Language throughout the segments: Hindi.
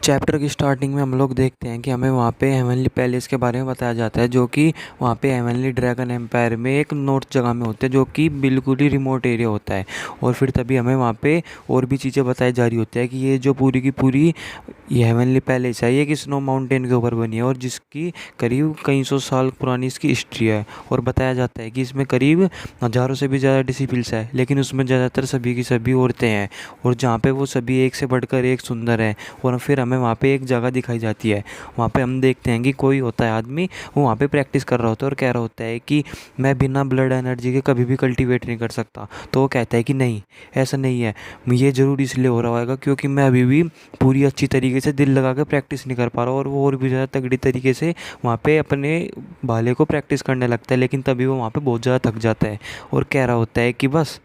चैप्टर की स्टार्टिंग में हम लोग देखते हैं कि हमें वहाँ पे हेवनली पैलेस के बारे में बताया जाता है, जो कि वहाँ पे हेवनली ड्रैगन एम्पायर में एक नॉर्थ जगह में होते हैं, जो कि बिल्कुल ही रिमोट एरिया होता है। और फिर तभी हमें वहाँ पे और भी चीज़ें बताई जा रही होती है कि ये जो पूरी की पूरी ये हेवनली पैलेस है, ये कि स्नो माउंटेन के ऊपर बनी है और जिसकी करीब कई सौ साल पुरानी इसकी हिस्ट्री है। और बताया जाता है कि इसमें करीब हज़ारों से भी ज़्यादा डिसिपल्स है, लेकिन उसमें ज़्यादातर सभी की सभी औरतें हैं, और जहाँ पे वो सभी एक से बढ़कर एक सुंदर है। और फिर हमें वहाँ पे एक जगह दिखाई जाती है, वहाँ पे हम देखते हैं कि कोई होता है आदमी, वो वहाँ पे प्रैक्टिस कर रहा होता है और कह रहा होता है कि मैं बिना ब्लड एनर्जी के कभी भी कल्टीवेट नहीं कर सकता। तो वो कहता है कि नहीं, ऐसा नहीं है, ये ज़रूर इसलिए हो रहा होगा क्योंकि मैं अभी भी पूरी अच्छी तरीके से दिल लगा के प्रैक्टिस नहीं कर पा रहा। और वो और भी ज़्यादा तगड़ी तरीके से वहाँ पे अपने भाले को प्रैक्टिस करने लगता है, लेकिन तभी वो वहाँ पे बहुत ज़्यादा थक जाता है और कह रहा होता है कि बस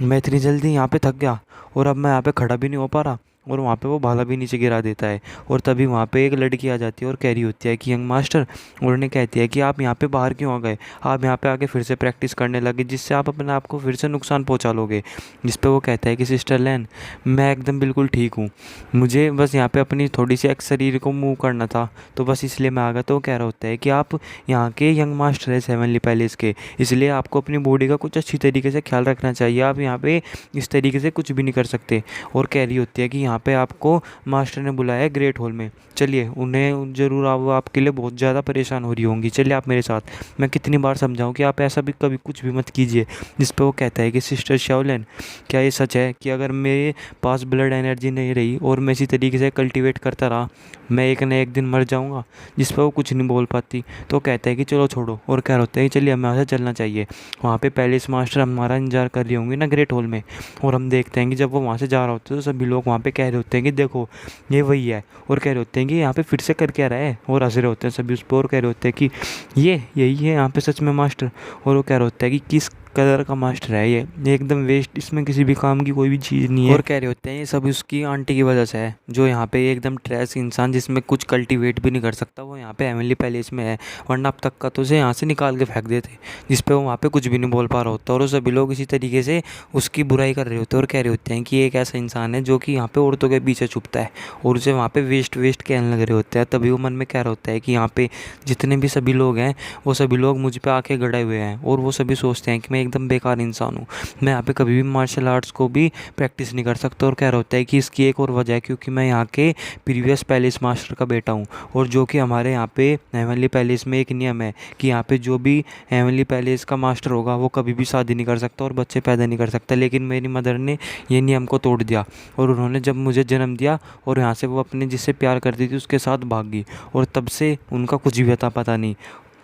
मैं इतनी जल्दी यहाँ पे थक गया और अब मैं यहाँ पे खड़ा भी नहीं हो पा रहा। और वहाँ पे वो भाला भी नीचे गिरा देता है। और तभी वहाँ पे एक लड़की आ जाती है और कह रही होती है कि यंग मास्टर, और उन्हें कहती है कि आप यहाँ पे बाहर क्यों आ गए, आप यहाँ पे आके फिर से प्रैक्टिस करने लगे, जिससे आप अपने आप को फिर से नुकसान पहुँचा लोगे। जिस पे वो कहता है कि सिस्टर लैन, मैं एकदम बिल्कुल ठीक हूँ, मुझे बस यहाँ पे अपनी थोड़ी सी शरीर को मूव करना था, तो बस इसलिए मैं आ गया। तो वो कह रहा होता है कि आप यहाँ के यंग मास्टर है हेवनली पैलेस के, इसलिए आपको अपनी बॉडी का कुछ अच्छी तरीके से ख्याल रखना चाहिए, आप यहाँ पे इस तरीके से कुछ भी नहीं कर सकते। और कह रही होती है कि यहाँ पे आपको मास्टर ने बुलाया है ग्रेट हॉल में, चलिए, उन्हें ज़रूर आप आपके लिए बहुत ज़्यादा परेशान हो रही होंगी, चलिए आप मेरे साथ, मैं कितनी बार समझाऊं कि आप ऐसा भी कभी कुछ भी मत कीजिए। जिस पे वो कहता है कि सिस्टर शाओलिन, क्या ये सच है कि अगर मेरे पास ब्लड एनर्जी नहीं रही और मैं इसी तरीके से कल्टीवेट करता रहा, मैं एक न एक दिन मर जाऊँगा। जिस पर वो कुछ नहीं बोल पाती। तो कहता है कि चलो छोड़ो, और कह रहा होता है कि चलिए हमें यहाँ से चलना चाहिए, वहाँ पे पैलेस मास्टर हमारा इंतजार कर रही होंगी ना ग्रेट हॉल में। और हम देखते हैं कि जब वो वहाँ से जा रहा होता है तो सभी लोग वहाँ पे कह रहे होते हैं कि देखो ये वही है, और कह रहे होते हैं कि यहाँ पे फिर से कर क्या रहा है, और हंस रहे होते हैं सभी उस पर, और कह रहे होते हैं कि ये यही है यहाँ पे सच में मास्टर। और वो कह रहा होता है कि किस कलर का मास्टर है ये एकदम वेस्ट, इसमें किसी भी काम की कोई भी चीज़ नहीं है। और कह रहे होते हैं ये सब उसकी आंटी की वजह से है, जो यहाँ पे एकदम ट्रैश इंसान जिसमें कुछ कल्टीवेट भी नहीं कर सकता, वो यहाँ पे हेवनली पैलेस में है, वरना अब तक का तो उसे यहाँ से निकाल के फेंक देते। जिस पे वो वहाँ पे कुछ भी नहीं बोल पा रहा होता, और वो सभी लोग इसी तरीके से उसकी बुराई कर रहे होते हैं और कह रहे होते हैं कि ये एक ऐसा इंसान है जो कि यहाँ पे औरतों के पीछे छुपता है, और उसे वहाँ पे वेस्ट वेस्ट कहने लग रहे होते हैं। तभी वो मन में कह रहा होता है कि यहाँ पे जितने भी सभी लोग हैं, वो सभी लोग मुझ पे आके गड़े हुए हैं, और वो सभी सोचते हैं कि मैं एकदम बेकार इंसान हूँ, मैं यहाँ पे कभी भी मार्शल आर्ट्स को भी प्रैक्टिस नहीं कर सकता। और कह रहा होता है कि इसकी एक और वजह है, क्योंकि मैं यहाँ के प्रीवियस पैलेस मास्टर का बेटा हूँ, और जो कि हमारे यहाँ पे हेवनली पैलेस में एक नियम है कि यहाँ पे जो भी हेवनली पैलेस का मास्टर होगा वो कभी भी शादी नहीं कर सकता और बच्चे पैदा नहीं कर सकता। लेकिन मेरी मदर ने ये नियम को तोड़ दिया, और उन्होंने जब मुझे जन्म दिया और यहाँ से वो अपने जिससे प्यार करती थी उसके साथ भाग गई, और तब से उनका कुछ भी पता नहीं।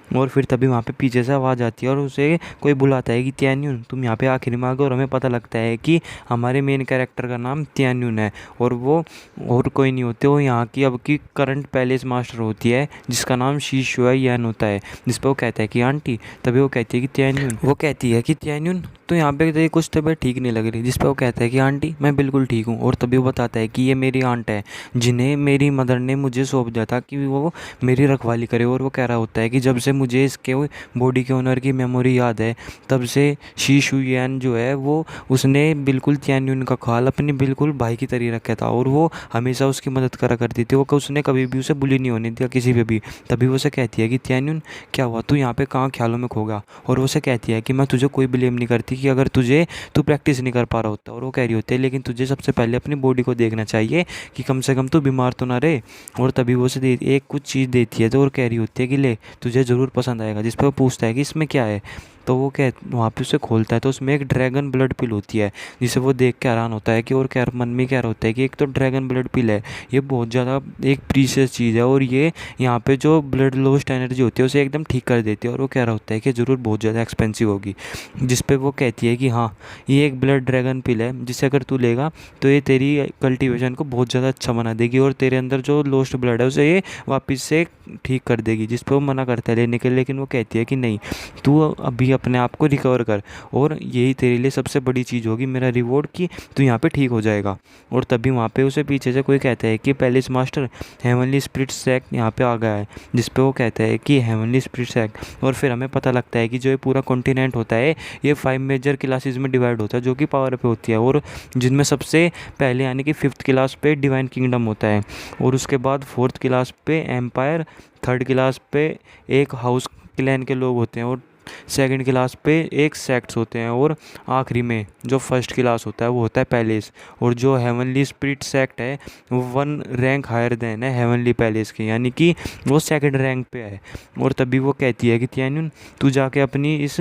और फिर तभी वहाँ पे पीछे से आवाज़ आती है और उसे कोई बुलाता है कि त्यान्यून, तुम यहाँ पे आखिरी में आ गए। और हमें पता लगता है कि हमारे मेन कैरेक्टर का नाम त्यान्यून है, और वो और कोई नहीं होते, वो यहाँ की अब की करंट पैलेस मास्टर होती है, जिसका नाम शीशुआ यान होता है। जिस पर वो कहता है कि आंटी, तभी वो कहती है कि त्यान्यून, वो कहती है कि त्यान्यून तो यहाँ पे तेरी कुछ तबीयत ठीक नहीं लग रही। जिस पर वो कहता है कि आंटी मैं बिल्कुल ठीक हूँ। और तभी वो बताता है कि ये मेरी आंट है, जिन्हें मेरी मदर ने मुझे सौंप दिया था कि वो मेरी रखवाली करे। और वो कह रहा होता है कि जब से मुझे इसके बॉडी के ओनर की मेमोरी याद है, तब से शी शुयान जो है वो उसने बिल्कुल त्यान्यून का ख्याल अपने बिल्कुल भाई की तरह रखा था, और वो हमेशा उसकी मदद करा करती थी, वो उसने कभी भी उसे बुली नहीं होने दिया किसी पे भी। तभी वो उसे कहती है कि त्यान्यून क्या हुआ, तू यहाँ पे कहाँ ख्यालों में खो गया। और वो उसे कहती है कि मैं तुझे कोई ब्लेम नहीं करती कि अगर तू प्रैक्टिस नहीं कर पा रहा होता। और वो कह रही होती है लेकिन तुझे सबसे पहले अपनी बॉडी को देखना चाहिए कि कम से कम तू बीमार तो ना रहे। और तभी वो उसे एक कुछ चीज़ देती है, तो और कह रही होती है कि ले, तुझे ज़रूर पसंद आएगा। जिस पर वो पूछता है कि इसमें क्या है, तो वो वहाँ पे उसे खोलता है, तो उसमें एक ड्रैगन ब्लड पिल होती है, जिसे वो देख के हैरान होता है कि, और क्या मन में कह रहा होता है कि एक तो ड्रैगन ब्लड पिल है, ये बहुत ज़्यादा एक प्रीशियस चीज़ है, और ये यहाँ पे जो ब्लड लॉस्ट एनर्जी होती है उसे एकदम ठीक कर देती है। और वो कह रहा होता है कि ज़रूर बहुत ज़्यादा एक्सपेंसिव होगी। जिस पे वो कहती है कि हाँ, ये एक ब्लड ड्रैगन पिल है, जिसे अगर तू लेगा तो ये तेरी कल्टीवेशन को बहुत ज़्यादा अच्छा बना देगी, और तेरे अंदर जो लॉस्ट ब्लड है उसे ये वापस से ठीक कर देगी। जिस पे वो मना करता है लेने के लिए, लेकिन वो कहती है कि नहीं, तू अभी अपने आप को रिकवर कर, और यही तेरे लिए सबसे बड़ी चीज़ होगी, मेरा रिवॉर्ड, कि तू यहाँ पे ठीक हो जाएगा। और तभी वहाँ पे उसे पीछे से कोई कहता है कि palace master, heavenly spirit sect यहाँ पे आ गया है, जिस पे वो कहता है कि हेवनली स्पिरिट सेक्ट। और फिर हमें पता लगता है कि जो ये पूरा कॉन्टिनेंट होता है ये 5 मेजर क्लासेस में डिवाइड होता है, जो कि पावर पे होती है, और जिनमें सबसे पहले यानी कि 5th क्लास पे डिवाइन किंगडम होता है, और उसके बाद 4th क्लास पे एम्पायर, 3rd क्लास पे एक हाउस क्लैन के लोग होते हैं, और 2nd क्लास पे एक सेक्ट्स होते हैं, और आखिरी में जो 1st क्लास होता है वो होता है पैलेस। और जो हेवनली स्पिरिट सेक्ट है वो 1 रैंक हायर देन है हेवनली पैलेस के, यानी कि वो 2nd रैंक पे है। और तभी वो कहती है कि तियानुन, तू जाके अपनी इस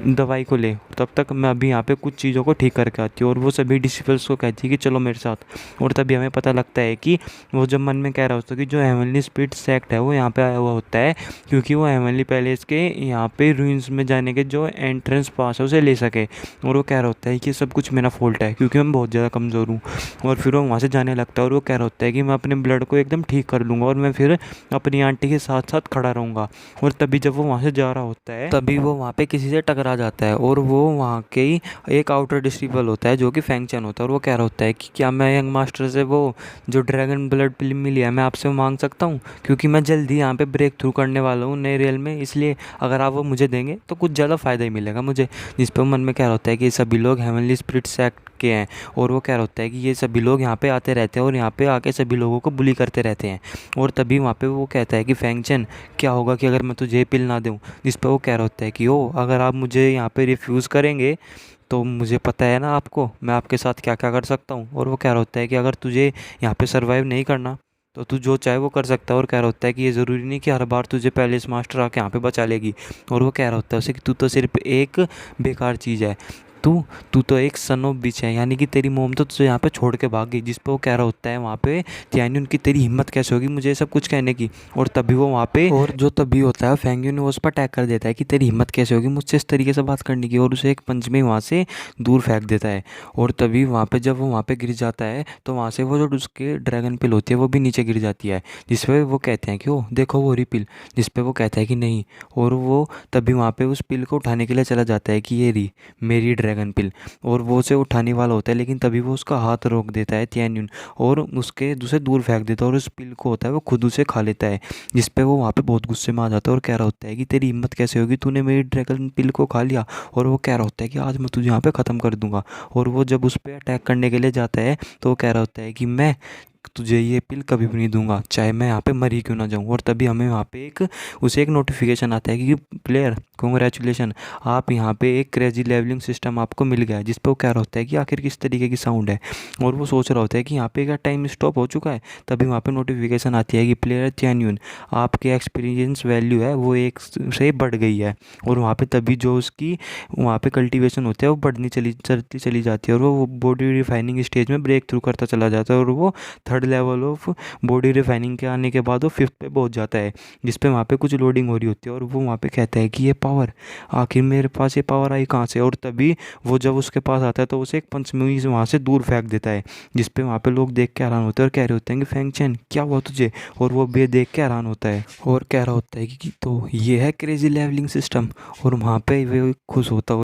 दवाई को ले, तब तक मैं अभी यहाँ पे कुछ चीज़ों को ठीक करके आती हूँ। और वो सभी डिसिपल्स को कहती है कि चलो मेरे साथ। और तभी हमें पता लगता है कि वो जब मन में कह रहा होता है कि जो हेवनली स्पिरिट सेक्ट है वो यहाँ पे आया हुआ होता है क्योंकि वो हेवनली पैलेस के यहाँ पे रूइंस में जाने के जो एंट्रेंस पास है उसे ले सके। और वो कह रहा होता है कि सब कुछ मेरा फॉल्ट है क्योंकि मैं बहुत ज़्यादा कमज़ोर हूँ। और फिर वो वहाँ से जाने लगता है, और वो कह रहा होता है कि मैं अपने ब्लड को एकदम ठीक कर लूँगा और मैं फिर अपनी आंटी के साथ साथ खड़ा रहूँगा। और तभी जब वो वहाँ से जा रहा होता है तभी वो वहाँ पे किसी से टकरा जाता है, और वो वहाँ के ही एक आउटर डिस्ट्रिपल होता है जो कि फैंगचन होता है। और वो कह रहा होता है कि क्या मैं यंग मास्टर से वो जो ड्रैगन ब्लड पिल मिली है मैं आपसे मांग सकता हूँ, क्योंकि मैं जल्दी यहाँ पे ब्रेक थ्रू करने वाला हूँ नए रियल में, इसलिए अगर आप वो मुझे देंगे तो कुछ ज़्यादा फ़ायदा ही मिलेगा मुझे। जिस पर मन में कह रहा होता है कि सभी लोग हेवनली स्पिरिट सेक्ट के हैं, और वो कह रहा होता है कि ये सभी लोग यहाँ पे आते रहते हैं और यहाँ पे आके सभी लोगों को बुली करते रहते हैं। और तभी वहाँ पे वो कहता है कि फैंगचन, क्या होगा कि अगर मैं तुझे पिल ना दूँ। जिस पर वो कह रहा होता है कि ओ, अगर आप मुझे यहाँ पे रिफ्यूज़ करेंगे तो मुझे पता है ना आपको मैं आपके साथ क्या क्या कर सकता हूँ। और वो कह रहा होता है कि अगर तुझे यहाँ पे सर्वाइव नहीं करना तो तू जो चाहे वो कर सकता है। और कह रहा होता है कि ये ज़रूरी नहीं कि हर बार तुझे पैलेस मास्टर आके यहाँ पे बचा लेगी। और वो कह रहा होता है उसे कि तू तो सिर्फ एक बेकार चीज़ है, तू तू तो एक सन ऑफ बिच है, यानी कि तेरी मोम तो तुझे यहाँ पे छोड़ के भाग गई। जिस पे वो कह रहा होता है वहाँ पे त्यानी उनकी, तेरी हिम्मत कैसे होगी मुझे ये सब कुछ कहने की। और तभी वो वहाँ पे, और जो तभी होता है फैंग्यून उस पर अटैक कर देता है कि तेरी हिम्मत कैसे होगी मुझसे इस तरीके से बात करने की, और उसे एक पंच में वहाँ से दूर फेंक देता है। और तभी वहाँ पे जब वो वहाँ पे गिर जाता है तो वहाँ से वो जो उसके ड्रैगन पिल होती है वो भी नीचे गिर जाती है, जिस पे वो कहते हैं कि ओ देखो वो रही पिल। जिस पे वो कहता है कि नहीं, और वो तभी वहाँ पे उस पिल को उठाने के लिए चला जाता है कि ये रही मेरी ड्रैगन पिल। और वो उसे उठाने वाला होता है लेकिन तभी वो उसका हाथ रोक देता है त्यान्यून, और उसके दूसरे दूर फेंक देता है, और उस पिल को होता है वो खुद उसे खा लेता है। जिस पे वो वहाँ पे बहुत गुस्से में आ जाता है और कह रहा होता है कि तेरी हिम्मत कैसे होगी, तूने मेरी ड्रैगन पिल को खा लिया। और वो कह रहा होता है कि आज मैं तुझे यहाँ पे ख़त्म कर दूंगा। और वो जब उस पर अटैक करने के लिए जाता है तो वो कह रहा होता है कि मैं तुझे ये पिल कभी भी नहीं दूंगा, चाहे मैं यहाँ पे मर ही क्यों ना जाऊँ। और तभी हमें वहाँ पे उसे एक नोटिफिकेशन आता है कि प्लेयर कॉन्ग्रेचुलेशन, आप यहाँ पे एक क्रेजी लेवलिंग सिस्टम आपको मिल गया है। जिस पे वो कह रहा होता है कि आखिर किस तरीके की साउंड है, और वो सोच रहा होता है कि यहाँ पे क्या टाइम स्टॉप हो चुका है। तभी वहाँ पे नोटिफिकेशन आती है कि प्लेयर त्यान्यून, आपके एक्सपीरियंस वैल्यू है वो 1 से बढ़ गई है। और वहाँ पे तभी जो उसकी वहाँ पे कल्टीवेशन होता है वो बढ़नी चलती चली जाती है, और वो बॉडी रिफाइनिंग स्टेज में ब्रेक थ्रू करता चला जाता है, और वो 3rd level of body refining के आने के बाद वो 5th पे पहुंच जाता है। जिस पे वहाँ पे कुछ लोडिंग हो रही होती है, और वो वहाँ पे कहता है कि ये पावर, आखिर मेरे पास ये पावर आई कहाँ से। और तभी वो जब उसके पास आता है तो उसे एक पंचमुई से वहाँ से दूर फेंक देता है। जिस पे वहाँ पे लोग देख के हैरान होते हैं और कह रहे होते हैं कि फैंगचन क्या हुआ तुझे। और वो भी देख के हैरान होता है और कह रहा होता है कि तो ये है क्रेजी लेवलिंग सिस्टम। और वहाँ पे वे खुश होता